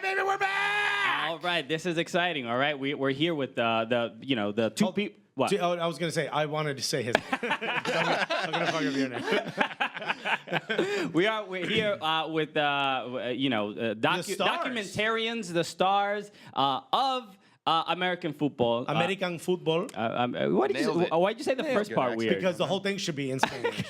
Baby, we're back! All right, this is exciting. All right, we're here with the two people. What? I was gonna say I wanted to say his name. I'm gonna fuck up your name. We're here with documentarians, the stars of American football. American Futbol. Why'd you say the first part weird? Because the whole thing should be in Spanish.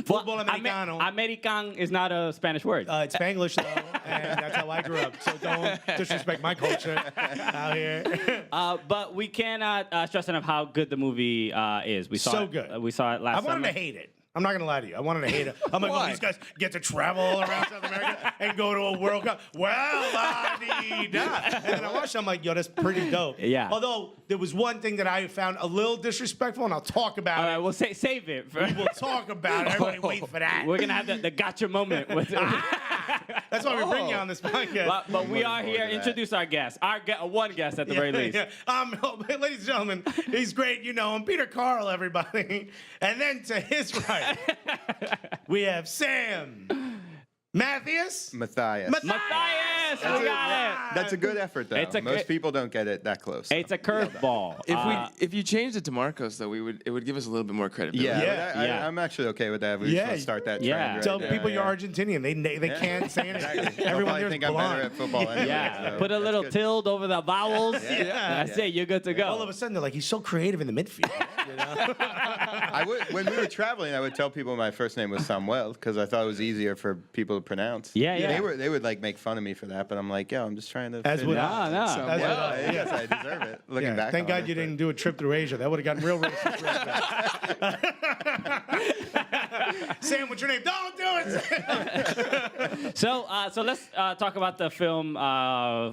Futbol Americano. American is not a Spanish word. It's Spanglish though, and that's how I grew up. So don't disrespect my culture out here. But we cannot stress enough how good the movie is. We saw So it, good. We saw it last summer. I wanted to hate it. I'm not gonna lie to you. I wanted to hate it. I'm like, well, these guys get to travel all around South America and go to a World Cup. Well, la-dee-da. And then I watched it, I'm like, yo, that's pretty dope. Yeah. Although there was one thing that I found a little disrespectful, and I'll talk about All it. right, we'll save it. We'll talk about it. Everybody wait for that. We're gonna have the gotcha moment with. That's why we bring you on this podcast. But we are here. Introduce our guest. One guest at the very least. Yeah. Ladies and gentlemen, he's great. You know him, Peter Karl, everybody. And then to his right, we have Sam Mathius. Matthias. Matthias, we got it. That's a good effort, though. Most people don't get it that close. It's a curveball. If you changed it to Marcos, though, it would give us a little bit more credibility. Yeah. I'm actually okay with that. We should start that trend. Yeah. Right Tell there. people you're Argentinian. They can't say anything. Exactly. Everyone I there's think I'm blonde. better at football anyway. Yeah, so put a little that's good. tilde over the vowels. That's it. You're good to go. All of a sudden, they're like, he's so creative in the midfield. You know? When we were traveling, I would tell people my first name was Samuel because I thought it was easier for people to pronounce. Yeah. They would like make fun of me for that, but I'm like, yo, I'm just trying to. As fit would in. I. No. As would I. Yes, I deserve it. Looking back, Thank on God it, you but- didn't do a trip through Asia. That would have gotten real racist. Sam, what's your name? Don't do it, Sam. So let's talk about the film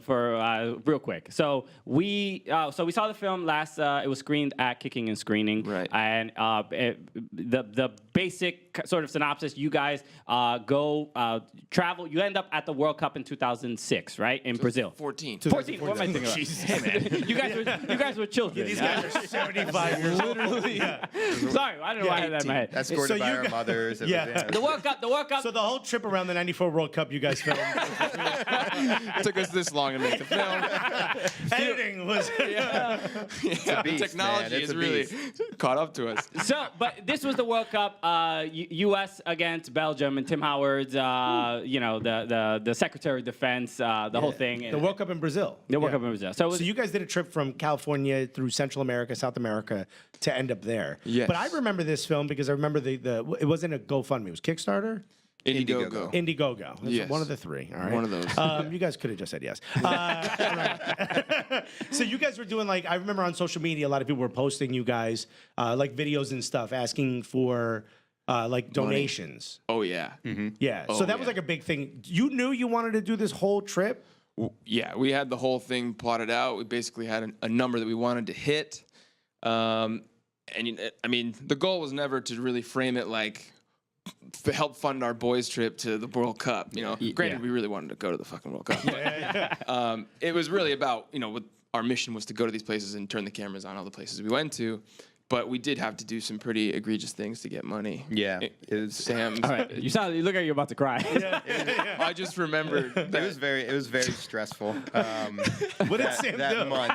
for real quick. So we saw the film last. It was screened at Kicking and Screening. Right. And the basic sort of synopsis: you guys go travel. You end up at the World Cup in 2006. Right in Brazil. 14. 14. What am I thinking about? Jesus. you guys were children. These guys are 75 years old. Literally. Sorry, I don't know why I had that in my head. Escorted So by you our guys- mothers. Yeah. The World Cup. So the whole trip around the 94 World Cup you guys filmed. It took us this long to make the film. Editing was... Yeah, a beast, technology man. It's is a really beast. caught up to us. So, but this was the World Cup, U.S. against Belgium, and Tim Howard's, the Secretary of Defense, the whole thing. The World Cup in Brazil. The World Cup in Brazil. So, it was, So you guys did a trip from California through Central America, South America to end up there. Yes. But I remember this film because I remember it wasn't a GoFundMe. It was Kickstarter? Indiegogo. Indiegogo. It's Yes. one of the three. All right. One of those. You guys could have just said yes. Right. So you guys were doing I remember on social media, a lot of people were posting you guys videos and stuff asking for donations. Oh, yeah. Yeah. So that was yeah. a big thing. You knew you wanted to do this whole trip? Yeah, we had the whole thing plotted out. We basically had a number that we wanted to hit. The goal was never to really frame it like help fund our boys' trip to the World Cup. Granted, we really wanted to go to the fucking World Cup. But, it was really about, what our mission was to go to these places and turn the cameras on all the places we went to. But we did have to do some pretty egregious things to get money. Yeah. Sam. all right. You look like you're about to cry. I just remembered. It was very stressful. What did Sam that do? month.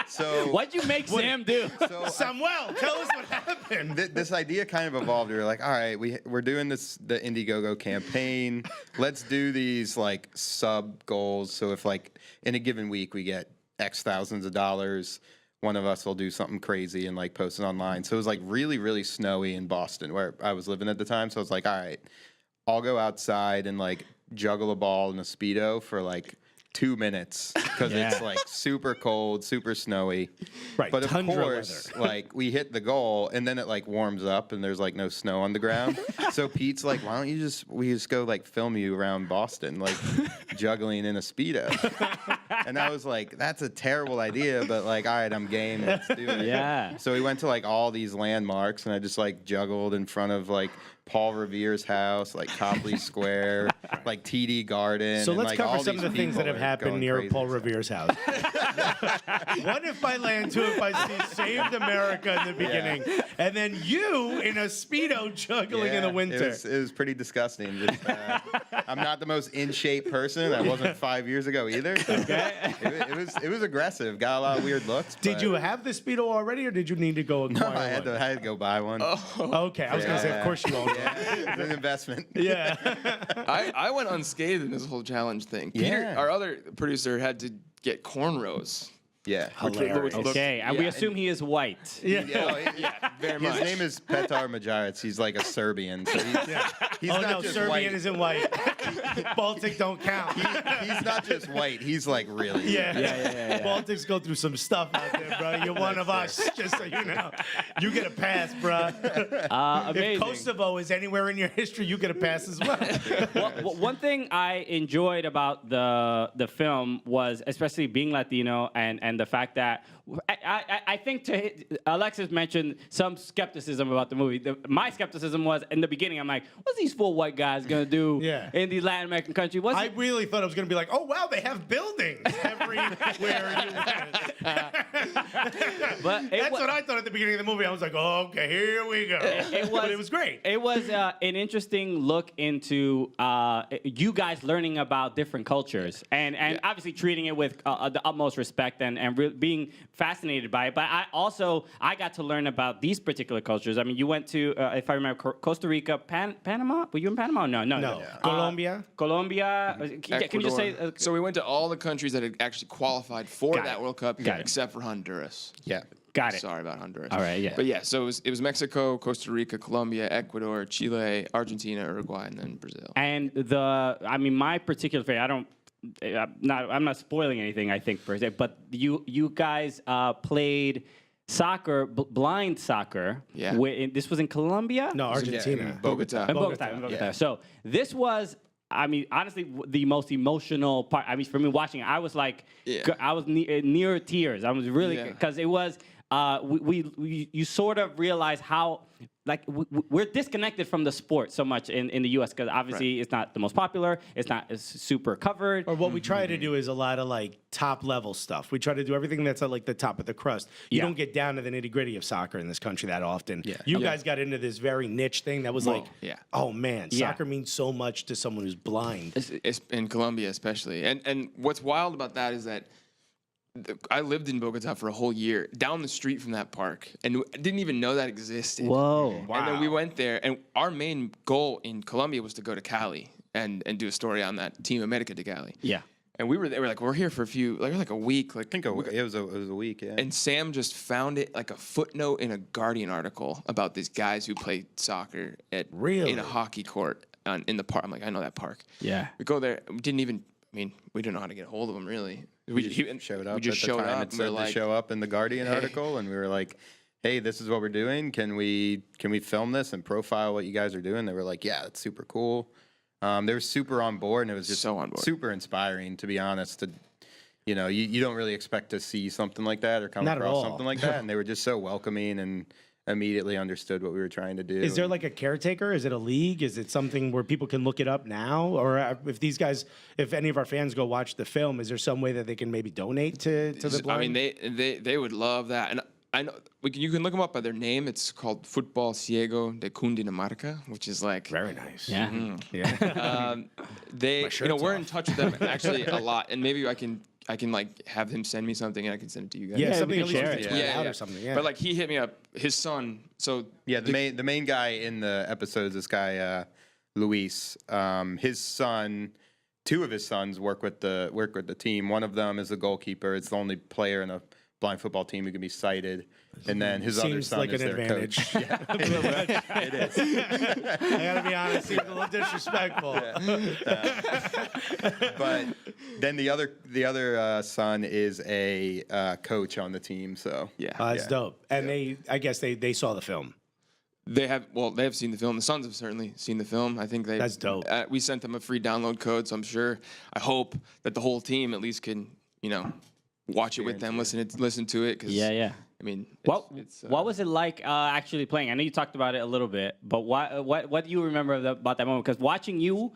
So What'd you make Sam do? so Samuel, tell us what happened. this idea kind of evolved. We were like, all right, we're doing the Indiegogo campaign. Let's do these sub goals. So if in a given week we get X thousands of dollars, one of us will do something crazy and post it online. So it was really, really snowy in Boston where I was living at the time. So I was like, all right, I'll go outside and juggle a ball in a Speedo for 2 minutes because it's super cold, super snowy. Right, But of tundra course, we hit the goal and then it warms up and there's no snow on the ground. So Pete's like, why don't we just go film you around Boston, juggling in a Speedo. And I was like, that's a terrible idea, but all right, I'm game. Let's do it. Yeah. So we went to all these landmarks and I just juggled in front of Paul Revere's house, Copley Square, TD Garden. So and, let's cover all some of the these things that people have are happened going near crazy. Paul Revere's house. One if by land, two if by sea, saved America in the beginning. And then you in a Speedo juggling in the Yeah. winter. It was pretty disgusting. Just, I'm not the most in shape person. I wasn't 5 years ago either. So it was aggressive. Got a lot of weird looks. Did but- you have the Speedo already, or did you need to go acquire No, I had one? to go buy one. Okay, I was gonna say, of course you own one. It's an investment. Yeah. I went unscathed in this whole challenge thing. Peter, Yeah. our other producer, had to get cornrows. Yeah. Hilarious. Okay, and we assume he is white. Yeah. Very His much. name is Petar Majarac. He's like a Serbian. So he's Oh not no, just Serbian white. isn't white. Baltic don't count. He's not just white. He's like really. Yeah. Baltics go through some stuff out there, bro. You're one of us, just so you know. You get a pass, bro. If Amazing. Kosovo is anywhere in your history, you get a pass as well. One thing I enjoyed about the film was, especially being Latino, and the fact that I think Alexis mentioned some skepticism about the movie. My skepticism was in the beginning. I'm like, what's these 4 white guys gonna do in these Latin American country? I really thought it was going to be like, oh, wow, they have buildings everywhere you went. But That's what I thought at the beginning of the movie. I was like, oh, okay, here we go. But it was great. It was an interesting look into you guys learning about different cultures and obviously treating it with the utmost respect and being fascinated by it. But I got to learn about these particular cultures. I mean, you went to, if I remember, Costa Rica, Panama? Were you in Panama? No. Colombia. Colombia. Can you just say? So we went to all the countries that had actually qualified for Got that it. World Cup, Got it. except for Honduras. Yeah. Got it. Sorry about Honduras. All right, yeah. But yeah, so it was Mexico, Costa Rica, Colombia, Ecuador, Chile, Argentina, Uruguay, and then Brazil. And my particular favorite, I'm not spoiling anything, I think, per se, but you guys played soccer, blind soccer. Yeah. This was in Colombia? No, Argentina. in Bogotá. In Bogotá. Yeah. So this was, I mean, honestly, the most emotional part. I mean, for me watching it, I was like, I was near tears. I was really, because it was, you sort of realize how, like, we're disconnected from the sport so much in the U.S. because obviously it's not the most popular. It's not as super covered. Or what we try to do is a lot of like top level stuff. We try to do everything that's at like the top of the crust. You don't get down to the nitty gritty of soccer in this country that often. Yeah. You guys got into this very niche thing that was like, oh man, soccer means so much to someone who's blind. It's in Colombia especially. And what's wild about that is that I lived in Bogotá for a whole year, down the street from that park, and didn't even know that existed. Whoa. And then we went there, and our main goal in Colombia was to go to Cali and do a story on that Team America de Cali. Yeah. And we were there, we're here for a week. Like, I think it was a week, yeah. and Sam just found it like a footnote in a Guardian article about these guys who played soccer in a hockey court in the park. I'm like, I know that park. Yeah. We go there. We didn't know how to get a hold of him, really. We just showed up. We just at the showed time up. It And we're said like, to show up in the Guardian article, and we were like, "Hey, this is what we're doing. Can we film this and profile what you guys are doing?" They were like, "Yeah, that's super cool." They were super on board, and it was just So on board. super inspiring, to be honest. You don't really expect to see something like that or come Not at across all. something like that, and they were just so welcoming and immediately understood what we were trying to do. Is there like a caretaker? Is it a league? Is it something where people can look it up now? Or if any of our fans go watch the film, is there some way that they can maybe donate to the blind? I mean, they would love that, and I know you can look them up by their name. It's called Futbol Ciego de Cundinamarca, which is like Very nice. Yeah. Yeah. we're in touch with them actually a lot, and maybe I can like have him send me something and I can send it to you guys. Yeah, we something can at least share you it. can tweet out or something. Yeah. But like he hit me up, his son. So Yeah, the main guy in the episode is this guy Luis. His son, 2 of his sons work with the team. One of them is the goalkeeper. It's the only player in a blind football team who can be sighted. And then his other Seems son like is an their advantage. coach. Yeah, it is. I gotta be honest, seems a little disrespectful. But then the other son is a coach on the team. So That's dope. And I guess they saw the film. they have seen the film. The sons have certainly seen the film. I think That's dope. We sent them a free download code, so I hope that the whole team at least can watch it with them, listen to it. 'Cause, Yeah. I mean, What was it like actually playing? I know you talked about it a little bit, but what do you remember about that moment? Because watching you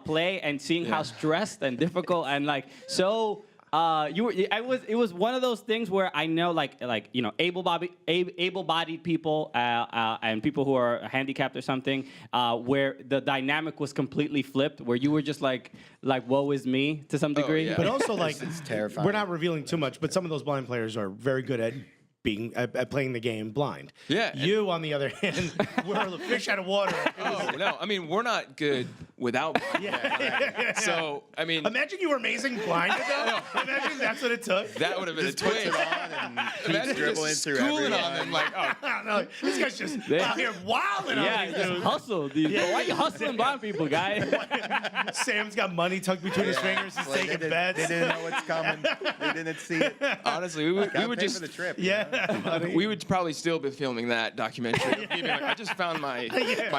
play and seeing how stressed and difficult and like so You were. It was one of those things where I know, like you know, able-bodied people and people who are handicapped or something, where the dynamic was completely flipped, where you were just like woe is me to some degree. yeah. But also, like, It's terrifying. we're not revealing too much, but some of those blind players are very good at playing the game blind. Yeah, and- You, on the other hand, were a fish out of water. Oh no, I mean we're not good without. So I mean, Imagine you were amazing blinded though. Imagine that's what it took. that would have been a twist. and keeps Imagine dribbling just through schooling everyone. on them like, oh, No, this guy's just out here wilding Yeah, on these just dudes. hustle. Dude. Why are you hustling blind people, guy? Sam's got money tucked between his fingers. He's Like, taking they bets. didn't know what's coming. They didn't see it. honestly, we would Gotta pay just for the trip. Yeah. we would probably still be filming that documentary. Of me being like, I just found my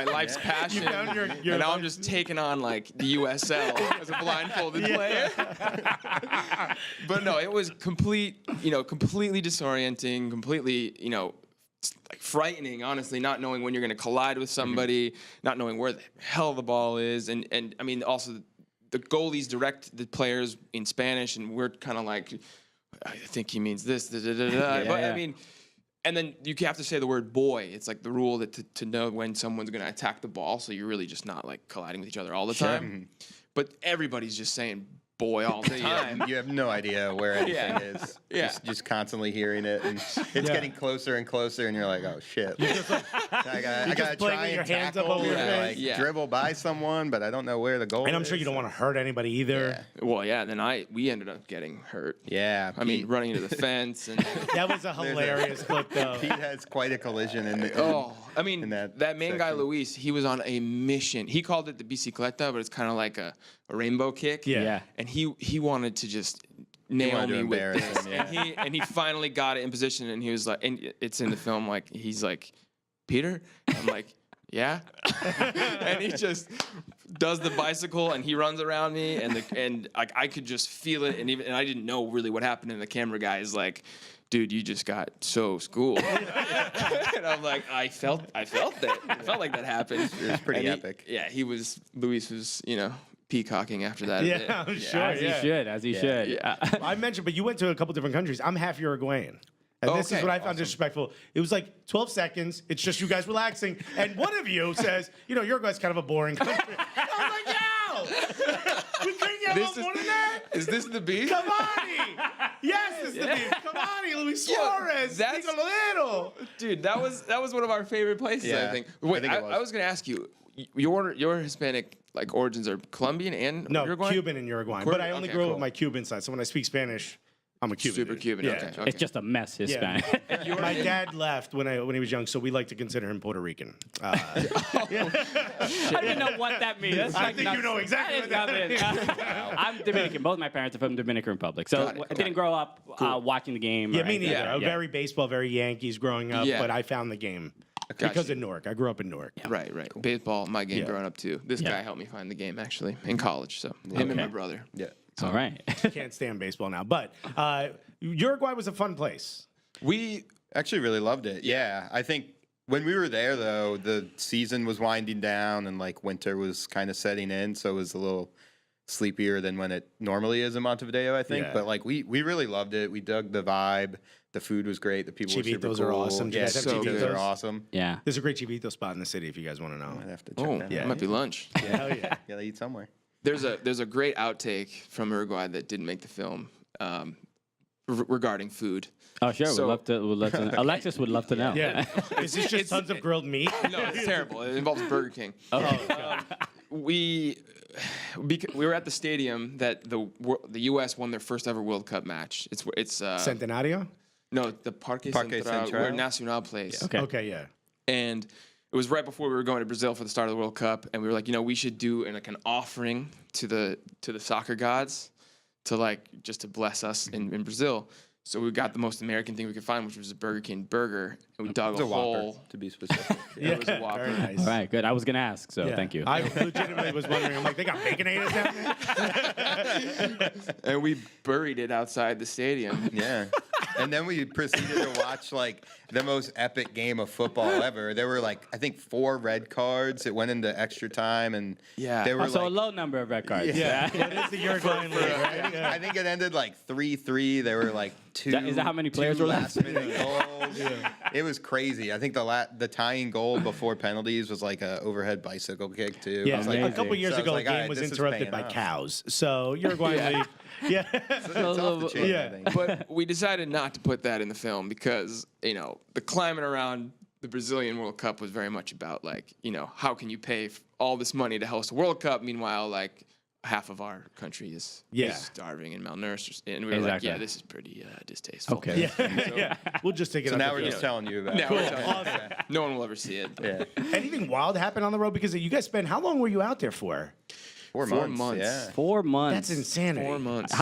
life's passion, found your and now I'm life's- just taking on like the USL as a blindfolded player. But no, it was completely disorienting, completely, like frightening. Honestly, not knowing when you're going to collide with somebody, not knowing where the hell the ball is, and I mean also the goalies direct the players in Spanish, and we're kind of like, I think he means this, but yeah. I mean. And then you have to say the word boy. It's like the rule that to know when someone's going to attack the ball, so you're really just not like colliding with each other all the time. But everybody's just saying boy all the time. You have no idea where anything Yeah. is. Yeah. Just constantly hearing it, and it's getting closer and closer, and you're like, oh shit. I gotta playing try with your and hands up tackle over your or, face. like, Yeah. dribble by someone, but I don't know where the goal is. And I'm sure you don't want to hurt anybody either. Well, yeah. Then we ended up getting hurt. Yeah. I mean, running into the fence and. That was a hilarious clip, though. Pete has quite a collision in the. Oh, I mean, in that that main guy, section. Luis, he was on a mission. He called it the bicicleta, but it's kind of like a rainbow kick. Yeah. Yeah. And he wanted to just nail wanted to me with embarrass this. him, And he finally got it in position, and he was like, and it's in the film, like, he's like, Peter? I'm like, yeah. And he just does the bicycle, and he runs around me, and like I could just feel it, and I didn't know really what happened, and the camera guy is like, dude, you just got so schooled. And I'm like, I felt it. I felt like that happened. It was pretty And epic. Luis was, peacocking after that. a bit. Yeah, I'm sure. As he should. As he should. Yeah. I mentioned, but you went to a couple different countries. I'm half Uruguayan. And this is Okay, what I found disrespectful. It was like 12 seconds. It's just you guys relaxing. And one of you says, Uruguay's kind of a boring country. I was like, yo! We couldn't get a little more than that? Is this the beat? Cavani! Yes, this is the beat. Cavani, Luis Suarez, that's- Nicolero. Dude, that was one of our favorite places, I Yeah, think. I Wait, think it I was gonna ask you, your Hispanic like origins are Colombian and No, Uruguayan? Cuban and Uruguayan. Cuban? But I only Okay, grew up cool. with my Cuban side. So when I speak Spanish, I'm a Cuban. Super dude. Cuban. Yeah. Okay. It's just a mess, Hispanic. My dad left when he was young, so we like to consider him Puerto Rican. I don't even know what that means. That's I like think nuts. you know exactly That what is that nothing. I'm Dominican. Both my parents are from Dominican Republic, so Got it, I didn't grow up watching the game. Yeah, or me anything. neither. I'm very baseball, very Yankees growing up, Yeah. but I found the game Gotcha. because of Newark. I grew up in Newark. Right. Baseball, my game Yeah. growing up too. This Yeah. guy helped me find the game actually in college. So him and my brother. Yeah. All right. Can't stand baseball now, but Uruguay was a fun place. We Actually, really loved it. Yeah, I think when we were there, though, the season was winding down and like winter was kind of setting in, so it was a little sleepier than when it normally is in Montevideo, I think. Yeah. But like we really loved it. We dug the vibe. The food was great. The people were super Chivitos cool. are awesome. Do you Yeah, guys have chivitos chivitos? are awesome. Yeah. There's a great chivito spot in the city if you guys want to know. I'd have to check oh, that yeah. out. might be lunch. Hell yeah. Gotta eat somewhere. There's a great outtake from Uruguay that didn't make the film regarding food. Oh, sure. So- We'd love to know. Alexis would love to know. Yeah. Is this just tons of grilled meat? No, it's terrible. It involves Burger King. Oh, We were at the stadium that the U.S. won their first ever World Cup match. It's Centenario? no, the Parque Central, Central? where Nacional plays. Okay. Okay, yeah. And it was right before we were going to Brazil for the start of the World Cup, and we were like, we should do an offering to the soccer gods to just to bless us in Brazil. So we got the most American thing we could find, which was a Burger King burger, and we dug It's a a Whopper, hole. to be specific. It was a Whopper. Very nice. All right. Good. I was gonna ask, so Yeah. thank you. I legitimately was wondering. I'm like, they got Baconators down there? And we buried it outside the stadium. Yeah. And then we proceeded to watch like the most epic game of football ever. There were like I think 4 red cards. It went into extra time, and there were So like a low number of red cards. Yeah, that is the Uruguayan league, right? Yeah. I think it ended like 3-3. There were like 2. Is that how many players were left? last-minute goals. It was crazy. I think the tying goal before penalties was like a overhead bicycle kick too. Yeah, I was like, a couple years so I was ago, like, the all game right, was this is interrupted by paying off. cows. So Uruguayan league, yeah. It's off the chain, I think. But we decided not to put that in the film because, the climate around the Brazilian World Cup was very much about, like, how can you pay all this money to host a World Cup? Meanwhile, like, half of our country is starving and malnourished. And we were like, yeah, this is pretty distasteful. Okay. Yeah. We'll just take it. So out now the we're field. just telling you about Now it. we're telling you. No one will ever see it. Yeah. Anything wild happen on the road? Because you guys spent, how long were you out there for? 4 4 months. months. Yeah. 4 months. That's insanity. 4 months.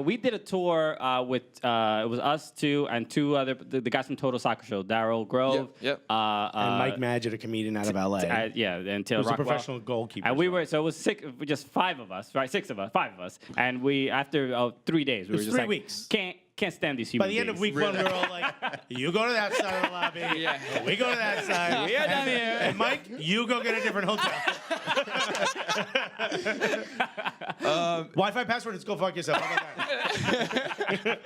We did a tour with it was us two and 2 other the guys from Total Soccer Show, Daryl Grove, Yep. And Mike Madgett, a comedian out of LA. and Taylor Who's a Rockwell. professional goalkeeper. And we were, so it was just 5 of us, right? 6 of us, 5 of us, and we after 3 days, we were was just 3 like, weeks. can't stand these By human the end of beings. week 1, we were all like, you go to that side of the lobby. Yeah. We go to that side. We are done here. And Mike, you go get a different hotel. Wi-Fi password, let's go fuck yourself. How about that?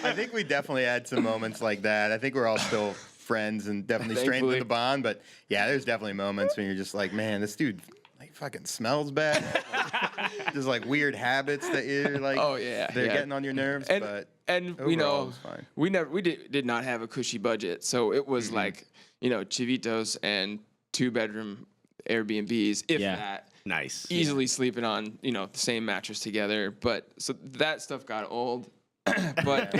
I think we definitely had some moments like that. I think we're all still friends and definitely strengthened Thankfully. the bond. But yeah, there's definitely moments when you're just like, man, this dude like fucking smells bad. There's like weird habits that you're like, they're getting on your nerves. And but it overall, it was fine. we did not have a cushy budget, so it was like chivitos and 2-bedroom Airbnbs, if that. Nice. Easily sleeping on the same mattress together, but so that stuff got old. But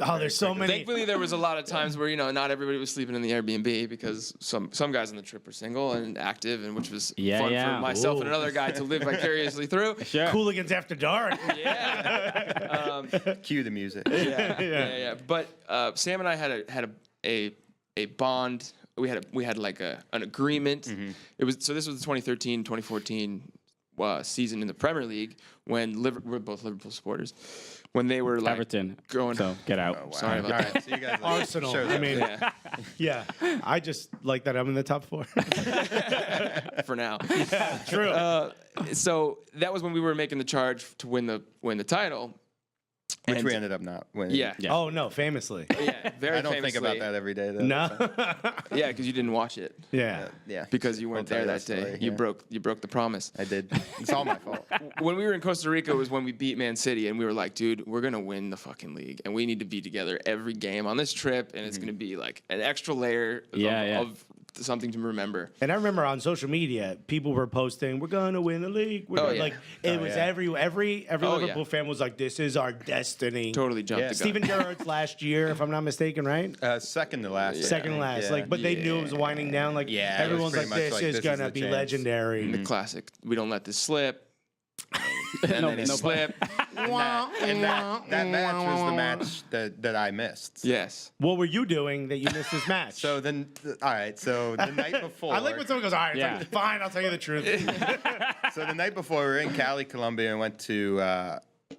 Oh, there's so many. thankfully there was a lot of times where not everybody was sleeping in the Airbnb because some guys on the trip were single and active, and which was fun for myself and another guy to live vicariously through. Sure. Hooligans After Dark. Yeah. Cue the music. Yeah. But Sam and I had a bond. We had like an agreement. Mm-hmm. This was the 2013-2014 season in the Premier League when we're both Liverpool supporters. When they were like Everton. going. So get out. Oh, wow. Sorry about All right, that. so you guys Arsenal. show I mean, Yeah, yeah. I just like that I'm in the top 4. for now. True. So that was when we were making the charge to win the title. which And- we ended up not winning. Yeah. Oh, no, famously. Yeah, very I don't think about famously. that every day, though. No. Yeah, because you didn't watch it. Yeah. Yeah. Because you weren't I'll there tell that you day. that story, You broke the promise. I did. It's all my fault. When we were in Costa Rica was when we beat Man City, and we were like, dude, we're gonna win the fucking league, and we need to be together every game on this trip, and it's gonna be like an extra layer of something to remember. And I remember on social media, people were posting, "We're gonna win the league." Like it was every Liverpool fan was like, "This is our destiny." Totally jumped Yeah. the gun. Steven Gerrard's last year, if I'm not mistaken, right? Second to last. Second I think, last. yeah. Like, but they knew it was winding down. Like, Yeah, it was everyone's pretty like, much "This like, is this is gonna the be chance." legendary." The classic. We don't let this slip. And then he slipped. And that match was the match that I missed. Yes. What were you doing that you missed this match? So then, all right. So the night before, I like when someone goes, "All right, Yeah. it's like, fine, I'll tell you the truth." so the night before we were in Cali, Colombia, and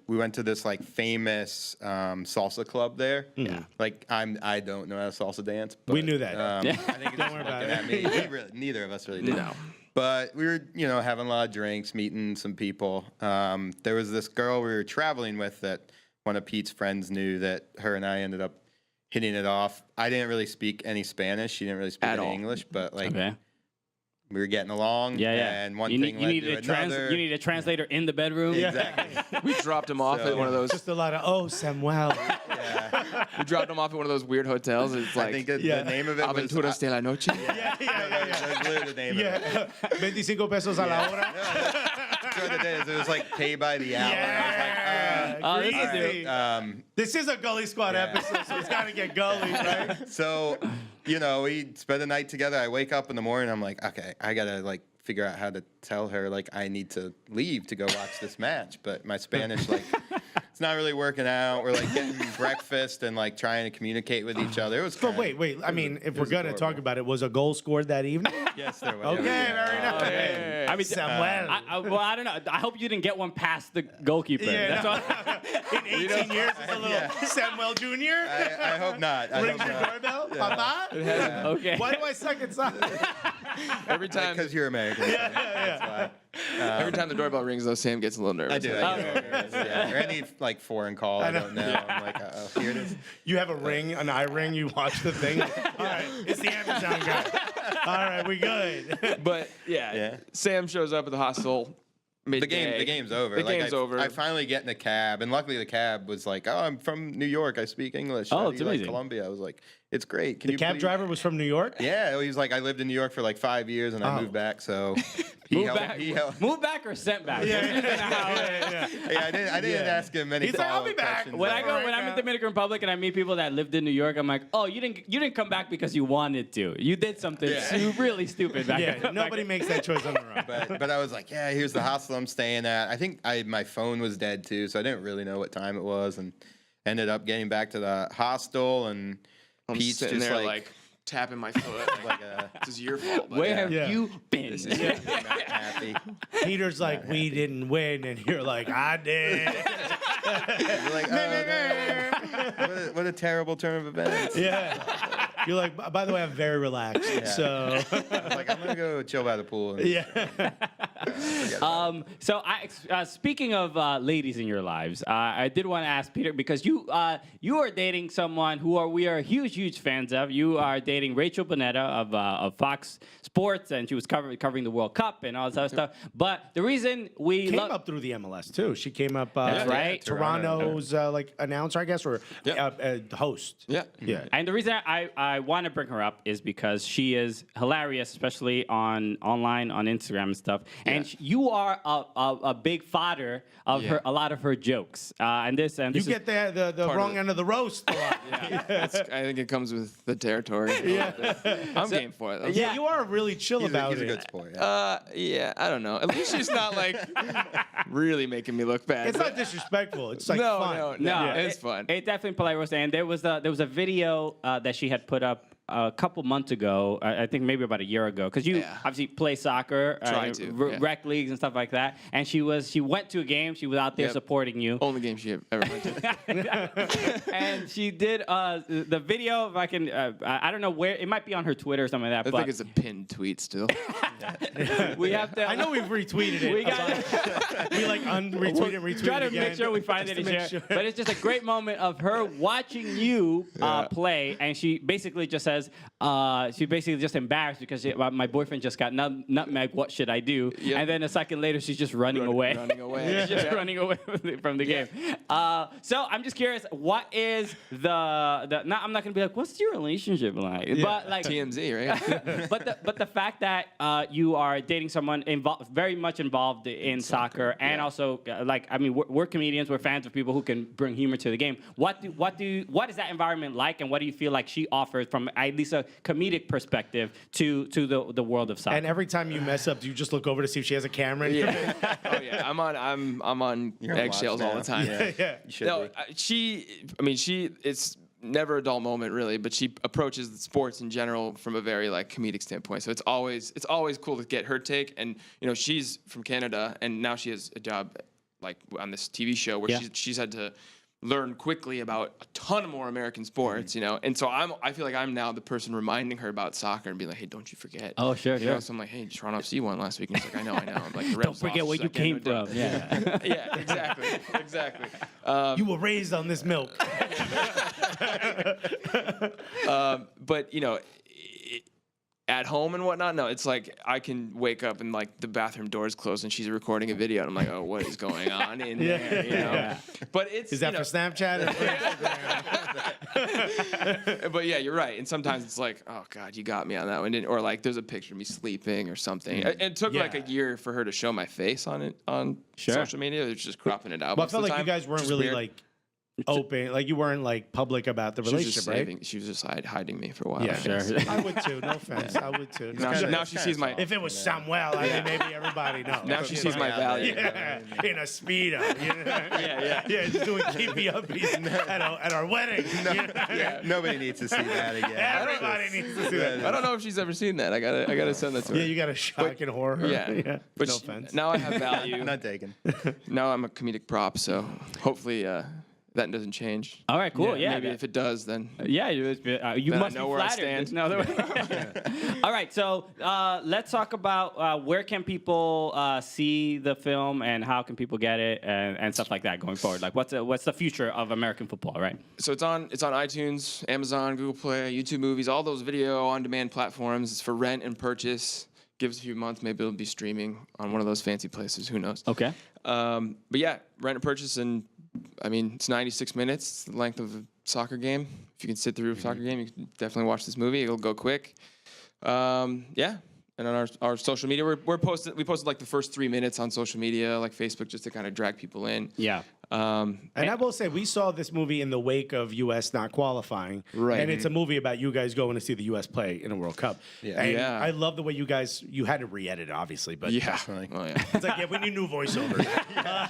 we went to this like famous salsa club there. Yeah. Like I don't know how to salsa dance. But, We knew that. I think don't worry about at it. me. Neither of us really did. No. But we were, having a lot of drinks, meeting some people. There was this girl we were traveling with that one of Pete's friends knew that her and I ended up hitting it off. I didn't really speak any Spanish. She didn't really speak At any all. English, but like Okay. we were getting along. Yeah. And one you thing need, you led need to another. you need a translator in the bedroom. Exactly. We dropped him off at one of those. Just a lot of Samuel. Yeah. We dropped him off at one of those weird hotels. It's I like think the name of it was Aventuras de la Noche. Yeah. That's literally the name of it. Yeah. 25 pesos a la hora. That's what it is. It was like pay by the hour. Yeah. Oh, this is Greasy. This is a Gully Squad episode, so it's got to get gully, right? So, we spent the night together. I wake up in the morning. I'm like, okay, I gotta like figure out how to tell her like I need to leave to go watch this match. But my Spanish it's not really working out. We're like getting breakfast and like trying to communicate with each other. It was. But wait. I mean, if we're gonna talk about it, was a goal scored that evening? Yes, there was. Okay, very nice. Hey. I mean, Samuel. well, I don't know. I hope you didn't get one past the goalkeeper. Yeah, That's all. In 18 years, it's a little Samuel Jr. I hope not. I Rings hope your not. doorbell, Papa. Okay. Why do I suck inside? Every time, Because you're American. That's why. every time the doorbell rings, though, Sam gets a little nervous. I do. I get nervous, yeah. Or any like foreign call I don't know. I'm like, oh, here it is. You have a ring, an eye ring. You watch the thing. All right, it's the Amazon guy. All right, we good. But yeah, Sam shows up at the hostel. Midday. The game's over. The Like, game's over. I finally get in a cab, and luckily the cab was like, "Oh, I'm from New York. I speak English. Oh, How do it's you like amazing. Colombia." I was like, "It's great." Can The you cab please-" driver was from New York. Yeah, he was like, "I lived in New York for like 5 years, and I moved back." So Move back or sent back. Yeah. Yeah, I didn't ask him any. He's like, "I'll be follow-up back." questions. When Like, I'm in Dominican Republic and I meet people that lived in New York, I'm like, oh, you didn't come back because you wanted to. You did something really stupid back. Yeah, nobody makes that choice on their own. but I was like, "Yeah, here's the hostel I'm staying at." I think my phone was dead too, so I didn't really know what time it was, and ended up getting back to the hostel, and I'm Pete's sitting just there like tapping my foot. Like, this is your fault. Buddy. Where have Yeah. you been? not happy. Peter's like, "We didn't win," and you're like, "I did." You're like, oh, what a terrible turn of events. Yeah. You're like, "By the way, I'm very relaxed." So I was like, I'm gonna go chill by the pool. And yeah. Speaking of ladies in your lives, I did want to ask Peter, because you are dating someone we are huge fans of. You are dating Rachel Bonetta of Fox Sports, and she was covering the World Cup and all this other stuff. But the reason we Came up through the MLS too. She came up. That's right. Toronto's like announcer, I guess, or host. Yeah. Yeah. And the reason I want to bring her up is because she is hilarious, especially online on Instagram and stuff. And you are a big fodder of a lot of her jokes. And this You get the wrong end of the roast a lot. I think it comes with the territory. I'm game for it. Yeah, you are really chill about he's it. a good sport. Yeah, I don't know. At least she's not like really making me look bad. It's not disrespectful. It's like no, fun. no, it's fun. It definitely polite roast. And there was a video that she had put up a couple months ago, I think maybe about a year ago, because you obviously play soccer, rec leagues and stuff like that. And she went to a game. She was out there supporting you. Only game she ever went to. And she did the video. If I can, I don't know where it might be on her Twitter or something like that. I think it's a pinned tweet still. We have to. I know we've retweeted it. We got we like retweet and retweet try to it again. make sure we find it just and to make share. sure. But it's just a great moment of her watching you play, and she basically just says, she's basically just embarrassed because my boyfriend just got nutmeg. What should I do? Yep. And then a second later, she's just running away. Running away. She's just running away from the game. So I'm just curious, what is the? Not, I'm not gonna be like, what's your relationship like? But like TMZ, right? but the fact that you are dating someone very much involved in soccer, and also like, I mean, we're comedians, we're fans of people who can bring humor to the game. What is that environment like, and what do you feel like she offers from at least a comedic perspective to the world of soccer? And every time you mess up, do you just look over to see if she has a camera? In Yeah. Oh yeah. I'm on You're eggshells all the watch time. now. yeah. You should No, be. it's never a dull moment really, but she approaches the sports in general from a very like comedic standpoint. So it's always cool to get her take. And you know, she's from Canada, and now she has a job like on this TV show where she's had to learn quickly about a ton more American sports, you know, and so I feel like I'm now the person reminding her about soccer and being like, hey, don't you forget? Oh, sure, you know? So I'm like, hey, Toronto FC won last week, and he's like, I know. I'm like, the Don't forget where you came from. Yeah. Yeah, exactly. You were raised on this milk. But you know, at home and whatnot, no, it's like I can wake up and like the bathroom door's closed and she's recording a video, and I'm like, oh, what is going on in there? You know? Yeah. But it's Is that for Snapchat? Or for Instagram? But yeah, you're right. And sometimes it's like, oh God, you got me on that one. Or like, there's a picture of me sleeping or something. It took like a year for her to show my face on social media. It's just cropping it out. But I most felt of the like you time, guys weren't which is really weird. like open, like you weren't like public about the She was just relationship, right? She was just hiding me for a while. Yeah, Sure. I would too. No offense, I would too. Now she sees my. If it was Samuel, I mean, maybe everybody knows. Now she sees my value. Yeah, in a speedo. You know? Yeah. Yeah, just doing keepy uppies at our wedding. Yeah, nobody needs to see that again. Everybody needs to see that. I don't know if she's ever seen that. I gotta send that to her. Yeah, you got to shock and horror. her. Yeah. But no offense. now I have value. Not taken. Now I'm a comedic prop, so hopefully that doesn't change. All right, cool. Yeah, Maybe if it does, then yeah, you Then I must know be where I flattered. stand. There's no other way. All right, so let's talk about where can people see the film and how can people get it and stuff like that going forward. Like, what's the future of American football, right? so it's on iTunes, Amazon, Google Play, YouTube Movies, all those video on demand platforms. It's for rent and purchase. Give us a few months, maybe it'll be streaming on one of those fancy places. Who knows? Okay. But yeah, rent and purchase, and I mean it's 96 minutes, it's the length of a soccer game. If you can sit through a soccer game, you can definitely watch this movie. It'll go quick. Yeah. And on our social media, we posted like the first 3 minutes on social media, like Facebook, just to kind of drag people in. Yeah. And I will say, we saw this movie in the wake of U.S. not qualifying. Right. And it's a movie about you guys going to see the U.S. play in a World Cup. Yeah. And Yeah. I love the way you had to re-edit it, obviously, but Yeah. Definitely. Oh yeah. it's like, yeah, we need new voiceovers.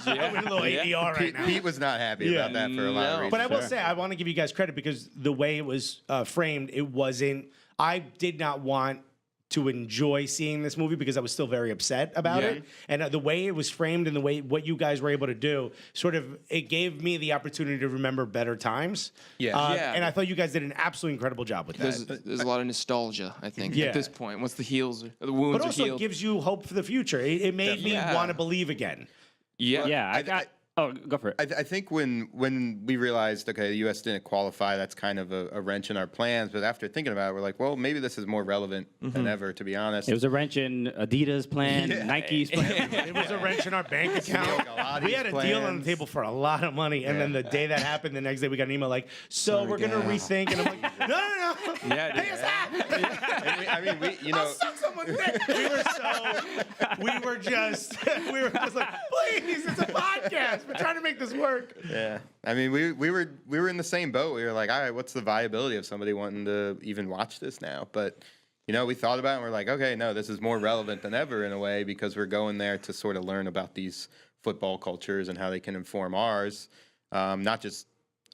We need a little ADR right now. Pete was not happy about that for a lot of reasons. But I will say, I want to give you guys credit because the way it was framed, I did not want to enjoy seeing this movie because I was still very upset about it. And the way it was framed and the way what you guys were able to do, it gave me the opportunity to remember better times. Yeah. Yeah. And I thought you guys did an absolutely incredible job with that. There's a lot of nostalgia, I think, Yeah. at this point. Once the wounds But are also, it healed. gives you hope for the future. It made me Yeah. want to believe again. Yeah. Yeah. Oh, go for it. I think when we realized, okay, the U.S. didn't qualify, that's kind of a wrench in our plans. But after thinking about it, we're like, well, maybe this is more relevant than ever, to be honest. It was a wrench in Adidas' plan, Nike's plan. It was a wrench in our bank account. We had a deal on the table for a lot of money, and then the day that happened, the next day we got an email like, "So we're gonna rethink," and I'm like, "No, Yeah, pay us that." I mean, I'll suck someone's dick. We were just like, please, it's a podcast. We're trying to make this work. Yeah, I mean, we were in the same boat. We were like, all right, what's the viability of somebody wanting to even watch this now? But we thought about it and we're like, okay, no, this is more relevant than ever in a way because we're going there to sort of learn about these football cultures and how they can inform ours, not just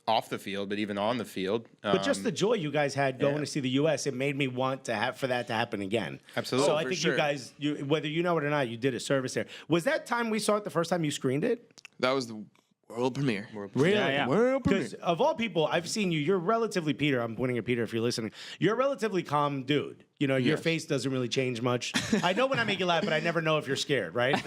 off the field, but even on the field. But just the joy you guys had going to see the U.S., it made me want for that to happen again. Absolutely. So Oh, I for think sure. you guys, whether you know it or not, you did a service there. Was that time we saw it the first time you screened it? That was the world premiere. Really? Yeah. World premiere. Because of all people, I've seen you. You're relatively, Peter. I'm pointing at Peter if you're listening. You're a relatively calm dude. Your Yes. face doesn't really change much. I know when I make you laugh, but I never know if you're scared, right?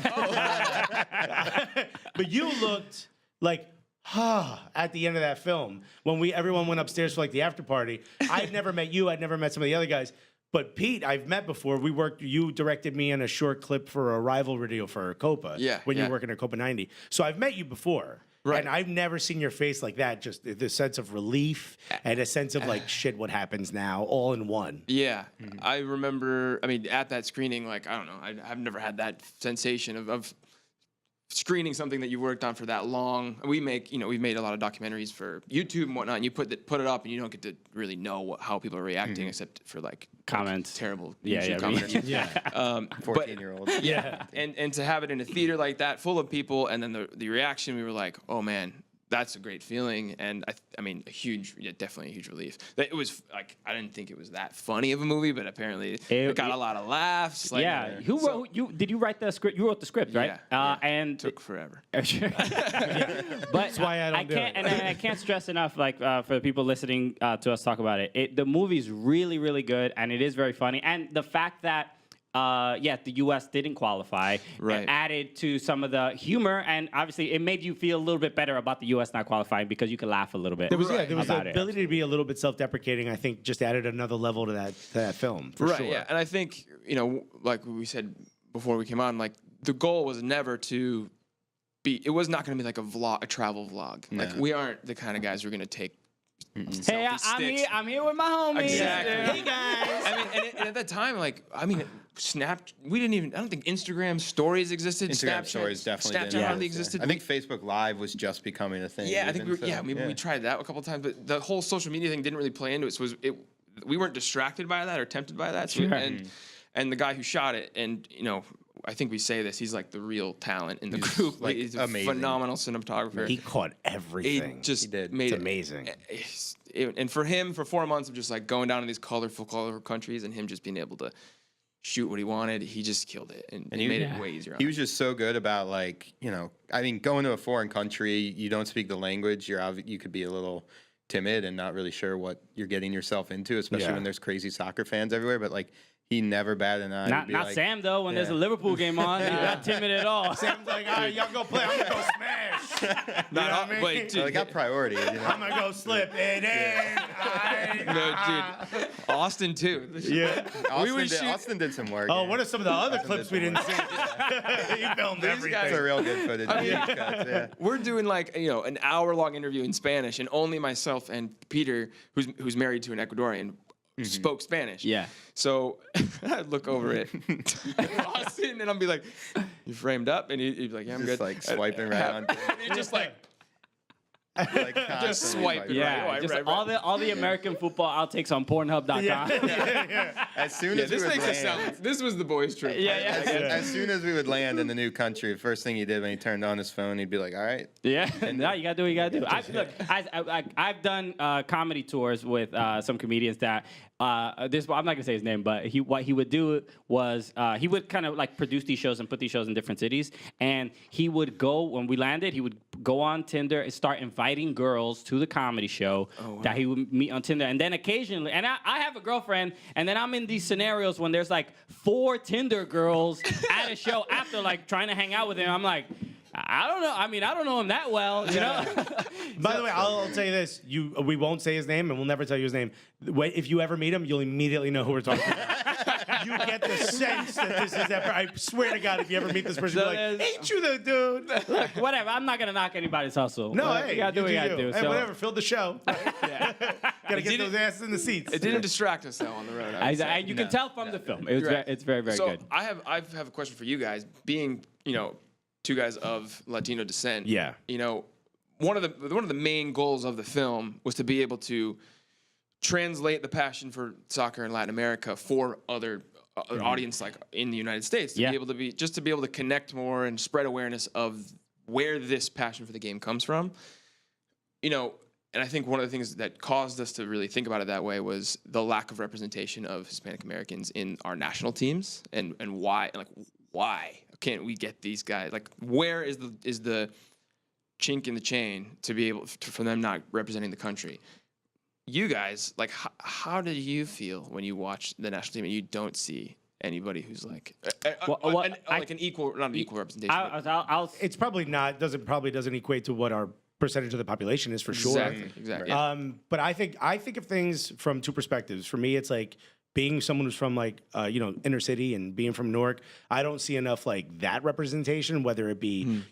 But you looked like, at the end of that film when everyone went upstairs for like the after party. I'd never met you. I'd never met some of the other guys. But Pete, I've met before. You directed me in a short clip for a rival video for Copa. Yeah, When you yeah. were working at Copa 90. So I've met you before. Right. And I've never seen your face like that. Just the sense of relief and a sense of like, shit, what happens now, all in one. Yeah, I remember. I mean, at that screening, like I don't know, I've never had that sensation of screening something that you worked on for that long. We've made a lot of documentaries for YouTube and whatnot, and you put it up, and you don't get to really know how people are reacting except for like Comments. terrible Yeah, YouTube yeah, I mean, commenters. Yeah. 14-year-old. Yeah. And to have it in a theater like that, full of people, and then the reaction, we were like, oh man, that's a great feeling, and I mean, definitely a huge relief. It was like I didn't think it was that funny of a movie, but apparently it got a lot of laughs. Like, Yeah. Did you write the script? You wrote the script, right? Yeah, And took forever. But That's why I don't I do can't, it. and I can't stress enough, like for the people listening to us talk about it. The movie's really, really good, and it is very funny. And the fact that the U.S. didn't qualify, Right. added to some of the humor, and obviously it made you feel a little bit better about the U.S. not qualifying because you could laugh a little bit. There was the about ability to be a little bit self-deprecating. I think just added another level to that film for Right. sure. Yeah, and I think like we said before we came on, like the goal was never to be. It was not going to be like a travel vlog. No. Like we aren't the kind of guys who are going to take Hey, Selfie I'm here with my homies. Exactly. Yeah. Hey guys. I mean, and at that time, like, I mean, we didn't even. I don't think Instagram stories existed. Instagram stories definitely Snapchat didn't. hardly existed. I think Facebook Live was just becoming a thing. Yeah, I think even, we tried that a couple times, but the whole social media thing didn't really play into it. So we weren't distracted by that or tempted by that. So and the guy who shot it, and I think we say this, he's like the real talent in the group. like, he's a amazing. phenomenal cinematographer. He caught everything. It just did. made It's amazing. And for him, for 4 months of just like going down to these colorful countries and him just being able to shoot what he wanted, he just killed it and he made it way easier. He was just so good about like, I mean, going to a foreign country, you don't speak the language, you could be a little timid and not really sure what you're getting yourself into, especially when there's crazy soccer fans everywhere. But like, he never batted an eye. Not like, Sam though. When there's a Liverpool game on, he's not timid at all. Sam's like, all right, y'all go play. I'm gonna go smash. Not what I mean? but dude, they got priorities. I'm gonna go slip it in. dude, Austin too. Yeah. Austin did some work. Oh, yeah. what are some of the other clips we didn't see? He filmed That's everything. a real good footage. Yeah. We're doing like an hour-long interview in Spanish, and only myself and Peter, who's married to an Ecuadorian, spoke Spanish. Yeah. So I'd look over at Austin, and I'd be like, "You framed up?" And he'd be like, "Yeah, I'm Just good." like swiping right on. And he's just like Like just constantly, swiping. Yeah, Right, just right. all the American football outtakes on Pornhub.com. As soon Yeah, as this we would makes it land, sound. This was the boys' trip. as soon as we would land in the new country, the first thing he did when he turned on his phone, he'd be like, "All right." Yeah, no, you gotta do what you gotta do. I've done comedy tours with some comedians that I'm not gonna say his name, but what he would do was he would kind of like produce these shows and put these shows in different cities, and he would go when we landed. He would go on Tinder and start inviting girls to the comedy show that he would meet on Tinder, and then occasionally, and I have a girlfriend, and then I'm in these scenarios when there's like 4 Tinder girls at a show after like trying to hang out with him. I'm like, I don't know. I mean, I don't know him that well, you know. By the way, I'll tell you this: we won't say his name, and we'll never tell you his name. If you ever meet him, you'll immediately know who we're talking about. You get the sense that this is that. I swear to God, if you ever meet this person, So you're like, "Ain't you the dude?" Look, whatever. I'm not gonna knock anybody's hustle. No, Well, hey, you gotta do what you gotta do. Hey, So whatever, fill the show. Gotta get those asses in the seats. It didn't distract us though on the road. you can tell from the film. It was it's very, very so good. I have a question for you guys. Being 2 guys of Latino descent. Yeah. One of the main goals of the film was to be able to translate the passion for soccer in Latin America for other audience like in the United States to be able to connect more and spread awareness of where this passion for the game comes from. And I think one of the things that caused us to really think about it that way was the lack of representation of Hispanic Americans in our national teams and why can't we get these guys? Like, where is the chink in the chain to be able for them not representing the country? You guys, like, how do you feel when you watch the national team and you don't see anybody who's like an equal, not an equal representation? It's probably not. Doesn't equate to what our percentage of the population is for sure. Exactly. But I think of things from 2 perspectives. For me, it's like being someone who's from like inner city and being from Newark, I don't see enough like that representation, whether it be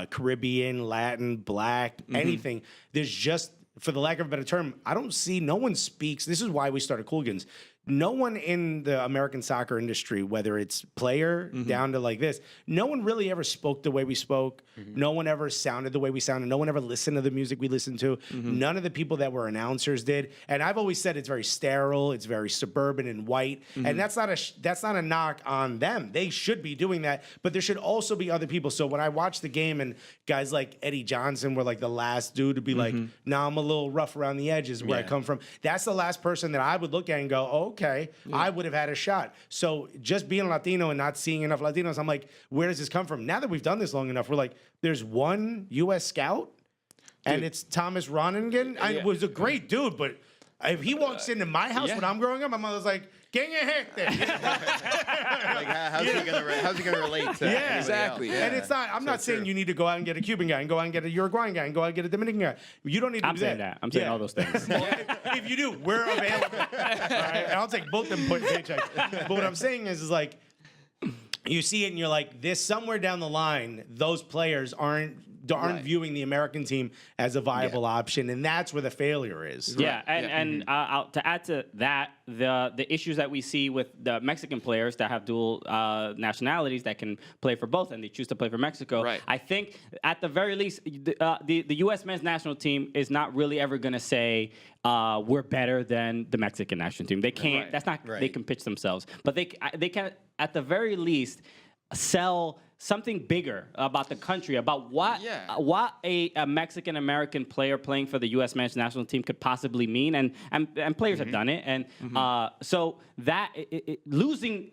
Caribbean, Latin, Black, anything. There's just, for the lack of a better term, I don't see, no one speaks. This is why we started Cooligans. No one in the American soccer industry, whether it's player down to like this, no one really ever spoke the way we spoke. No one ever sounded the way we sounded. No one ever listened to the music we listened to. None of the people that were announcers did. And I've always said it's very sterile, it's very suburban and white. And that's not a knock on them. They should be doing that, but there should also be other people. So when I watch the game and guys like Eddie Johnson were like the last dude to be like, nah, I'm a little rough around the edges where I come from. That's the last person that I would look at and go, okay, I would have had a shot. So just being Latino and not seeing enough Latinos, I'm like, where does this come from? Now that we've done this long enough, we're like, there's one U.S. scout, and it's Thomas Ronningen. I was a great dude, but if he walks into my house when I'm growing up, my mother's like, "Quien es este?" Like, how's he gonna relate to? Yeah, exactly. Yeah. And it's not. I'm not saying you need to go out and get a Cuban guy and go out and get a Uruguayan guy and go out and get a Dominican guy. You don't need to I'm do saying that. I'm saying all those things. If you do, we're available. All right? And I'll take both them paychecks. But what I'm saying is like, you see it and you're like, this somewhere down the line, those players aren't aren't viewing the American team as a viable option, and that's where the failure is. Yeah, and to add to that, the issues that we see with the Mexican players that have dual nationalities that can play for both, and they choose to play for Mexico. Right. I think at the very least, the U.S. men's national team is not really ever going to say we're better than the Mexican national team. They can't. Right. That's not. Right. They can pitch themselves, but they can at the very least sell something bigger about the country, about what a Mexican American player playing for the U.S. men's national team could possibly mean, and players have done it, and so that losing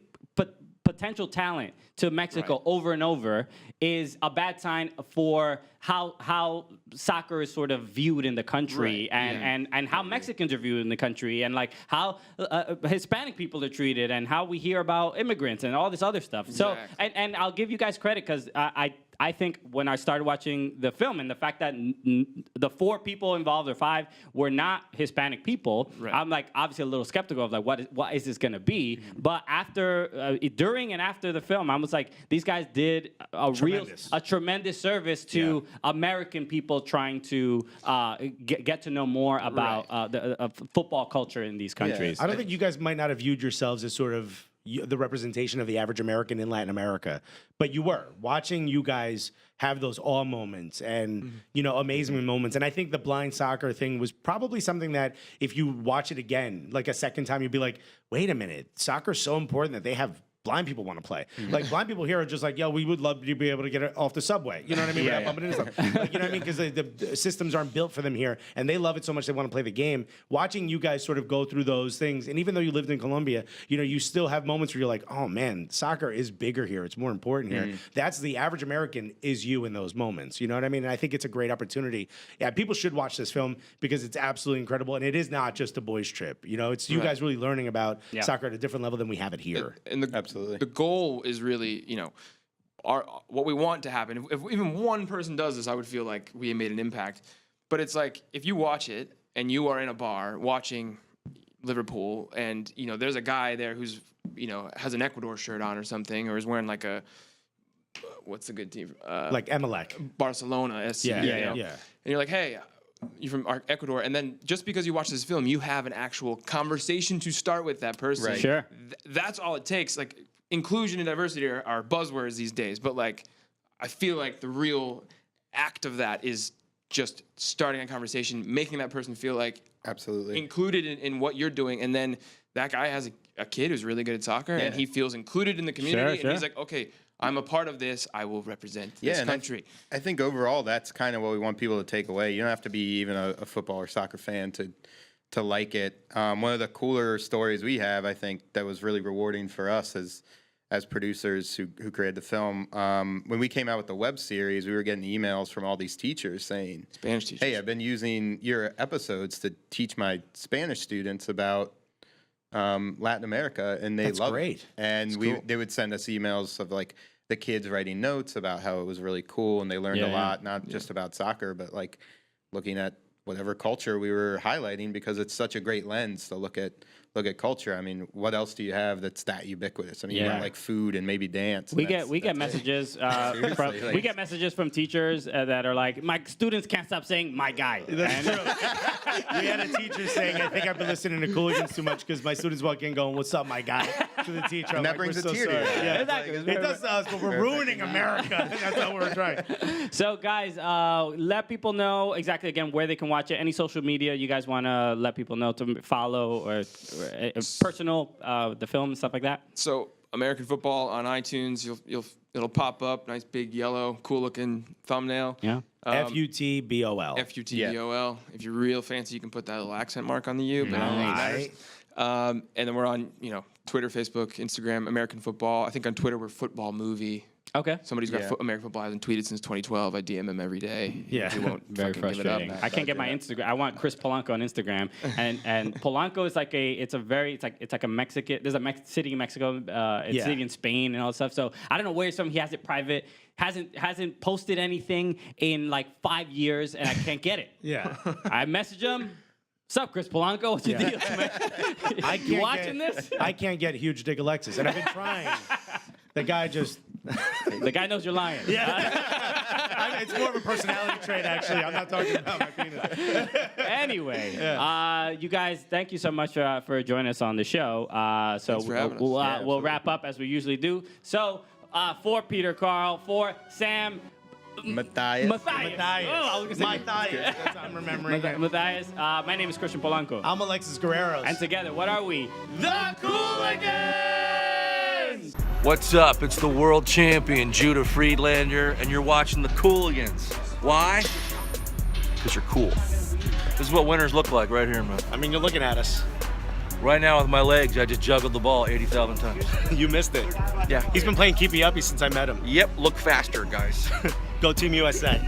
potential talent to Mexico over and over is a bad sign for how soccer is sort of viewed in the country, and how Mexicans are viewed in the country, and like how Hispanic people are treated, and how we hear about immigrants and all this other stuff. So, and I'll give you guys credit because I think when I started watching the film and the fact that the 4 people involved or 5 were not Hispanic people, I'm like obviously a little skeptical of like what is this going to be? But after, during and after the film, I was like, these guys did a tremendous service to American people trying to get to know more about the football culture in these countries. I don't think you guys might not have viewed yourselves as sort of the representation of the average American in Latin America, but you were watching you guys have those awe moments and amazing moments. And I think the blind soccer thing was probably something that if you watch it again, like a second time, you'd be like, wait a minute, soccer's so important that they have blind people want to play. Like blind people here are just like, yo, we would love to be able to get it off the subway. You know what I mean? Without bumping into stuff. Like, you know what I mean? Because the systems aren't built for them here, and they love it so much they want to play the game. Watching you guys sort of go through those things, and even though you lived in Colombia, you still have moments where you're like, oh man, soccer is bigger here. It's more important here. That's the average American is you in those moments. You know what I mean? And I think it's a great opportunity. Yeah, people should watch this film because it's absolutely incredible, and it is not just a boys trip. It's you guys really learning about soccer at a different level than we have it here. And Absolutely. The goal is really, what we want to happen. If even one person does this, I would feel like we made an impact. But it's like, if you watch it and you are in a bar watching Liverpool and, there's a guy there who's, has an Ecuador shirt on or something, or is wearing like what's a good team? Like Emelec. Barcelona, SC. Yeah. And you're like, hey, you're from Ecuador, and then just because you watch this film, you have an actual conversation to start with that person. Right. Sure. That's all it takes. Like, inclusion and diversity are buzzwords these days, but like, I feel like the real act of that is just starting a conversation, making that person feel like absolutely included in what you're doing, and then that guy has a kid who's really good at soccer, and he feels included in the community, and he's like, okay, I'm a part of this. I will represent this country. I think overall, that's kind of what we want people to take away. You don't have to be even a football or soccer fan to like it. One of the cooler stories we have, I think, that was really rewarding for us as producers who created the film. When we came out with the web series, we were getting emails from all these teachers saying, Spanish teachers, hey, I've been using your episodes to teach my Spanish students about Latin America, and they love it. And they would send us emails of like the kids writing notes about how it was really cool, and they learned a lot, not just about soccer, but like looking at whatever culture we were highlighting, because it's such a great lens to look at culture. I mean, what else do you have that's that ubiquitous? I mean, you got like food and maybe dance. We get messages we get messages from teachers that are like, my students can't stop saying my guy. That's true. We had a teacher saying, I think I've been listening to Cooligans too much because my students walk in going, what's up, my guy? To the teacher. And that brings a tear to your eye. Yeah, exactly. It does to us, but we're ruining America. That's how we're trying. So, guys, let people know exactly, again, where they can watch it. Any social media you guys want to let people know to follow or personal, the film and stuff like that? So, American Football on iTunes, it'll pop up, nice big yellow, cool looking thumbnail. Yeah. Futbol. Futbol. If you're real fancy, you can put that little accent mark on the U. But I don't think it matters. And then we're on, Twitter, Facebook, Instagram, American Football. I think on Twitter we're Football Movie. Okay. Somebody's got American Football. Hasn't tweeted since 2012. I DM him every day. Yeah. He won't Very fucking frustrating. give it up. I can't get my Instagram. I want Chris Polanco on Instagram, and Polanco is like it's like a Mexican. There's a city in Mexico. It's a city in Spain and all that stuff. So I don't know where it's from. He has it private. Hasn't posted anything in like 5 years, and I can't get it. Yeah. I message him. What's up, Chris Polanco? What's your deal, man? You watching this? I can't get huge dick Alexis, and I've been trying. The guy just... The guy knows you're lying. Yeah. It's more of a personality trait, actually. I'm not talking about my penis. Anyway, you guys, thank you so much for joining us on the show. So Thanks for having us. we'll wrap up as we usually do. So for Peter, Karl, for Sam. Mathius. Matthias. Oh, I was gonna say Matthias. That's how I'm remembering it. Matthias. My name is Christian Polanco. I'm Alexis Guerreros. And together, what are we? The Cooligans! What's up? It's the world champion, Judah Friedlander, and you're watching the Cooligans. Why? Because you're cool. This is what winners look like right here, man. I mean, you're looking at us. Right now with my legs, I just juggled the ball 80,000 times. You missed it. Yeah. He's been playing keepy uppy since I met him. Yep, look faster, guys. Go Team USA.